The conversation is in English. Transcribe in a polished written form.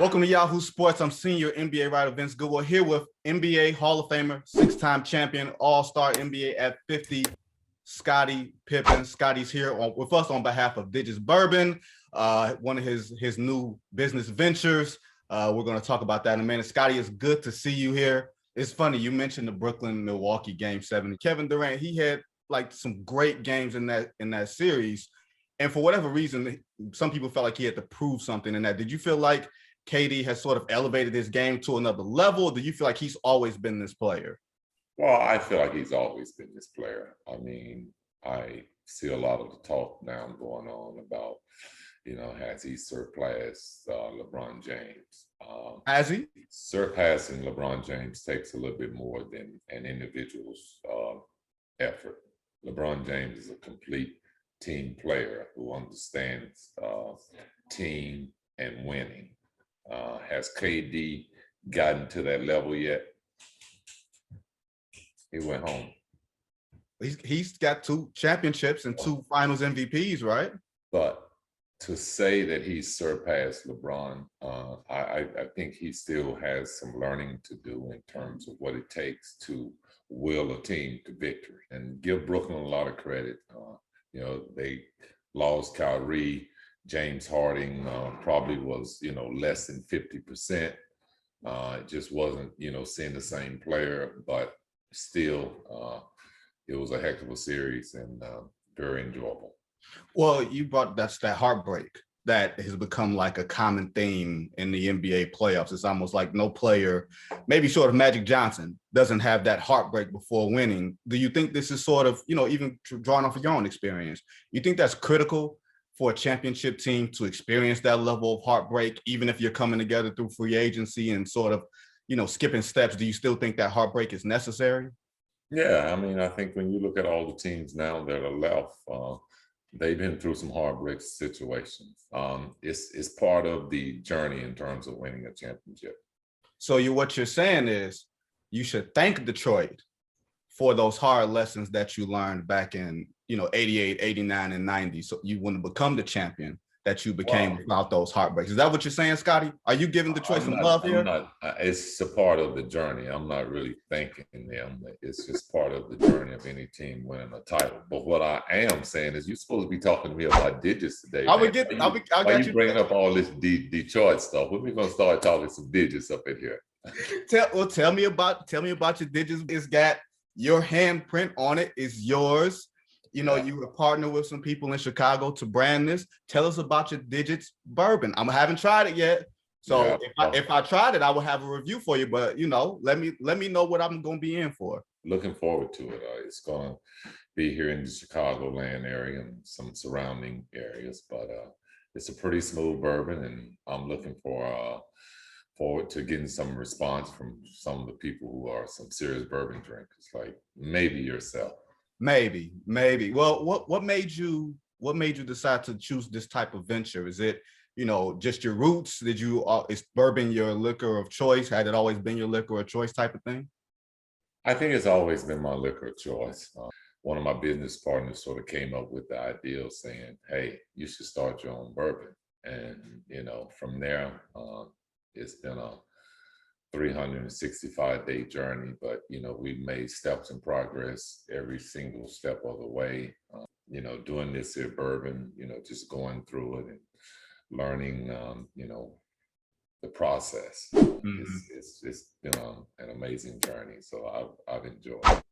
Welcome to Yahoo Sports. I'm senior NBA writer Vince Goodwill here with NBA Hall of Famer, six-time champion, all-star NBA at 50, Scottie Pippen. Scottie's here with us on behalf of Digits Bourbon, one of his new business ventures. We're going to talk about that in a minute. Scottie, it's good to see you here. It's funny, you mentioned the Brooklyn-Milwaukee Game 7. Kevin Durant, he had like some great games in that series. And for whatever reason, some people felt like he had to prove something in that. Did you feel like KD has sort of elevated his game to another level? Or do you feel like he's always been this player? Well, I feel like he's always been this player. I mean, I see a lot of the talk now going on about, has he surpassed LeBron James? Has he? Surpassing LeBron James takes a little bit more than an individual's effort. LeBron James is a complete team player who understands team and winning. Has KD gotten to that level yet? He went home. He's got 2 championships and 2 finals MVPs, right? But to say that he's surpassed LeBron, I think he still has some learning to do in terms of what it takes to will a team to victory. And give Brooklyn a lot of credit. They lost Kyrie. James Harden probably was, less than 50%. It just wasn't, seeing the same player, but still, it was a heck of a series and very enjoyable. Well, you brought that heartbreak that has become like a common theme in the NBA playoffs. It's almost like no player, maybe short of Magic Johnson, doesn't have that heartbreak before winning. Do you think this is sort of, even drawing off of your own experience, you think that's critical for a championship team to experience that level of heartbreak, even if you're coming together through free agency and sort of, skipping steps? Do you still think that heartbreak is necessary? Yeah, I mean, I think when you look at all the teams now that are left, they've been through some heartbreak situations. It's part of the journey in terms of winning a championship. So what you're saying is you should thank Detroit for those hard lessons that you learned back in, 88, 89, and 90. So you wouldn't become the champion that you became without those heartbreaks. Is that what you're saying, Scottie? Are you giving Detroit some love here? It's a part of the journey. I'm not really thanking them. It's just part of the journey of any team winning a title. But what I am saying is you're supposed to be talking to me about digits today. Why are you bringing up all this Detroit stuff? When we going to start talking some digits up in here? Tell me about your digits. It's got your handprint on it. Is yours. You were partnered with some people in Chicago to brand this. Tell us about your Digits Bourbon. I haven't tried it yet. So if I tried it, I will have a review for you. But, let me know what I'm going to be in for. Looking forward to it. It's going to be here in the Chicagoland area and some surrounding areas. But it's a pretty smooth bourbon, and I'm looking forward to getting some response from some of the people who are some serious bourbon drinkers, like maybe yourself. Maybe. Well, what made you decide to choose this type of venture? Is it, just your roots? Is bourbon your liquor of choice? Had it always been your liquor of choice type of thing? I think it's always been my liquor of choice. One of my business partners sort of came up with the idea of saying, hey, you should start your own bourbon. And, from there, it's been a 365-day journey, but we've made steps in progress every single step of the way. Doing this here bourbon, just going through it and learning, the process. It's been an amazing journey, so I've enjoyed it.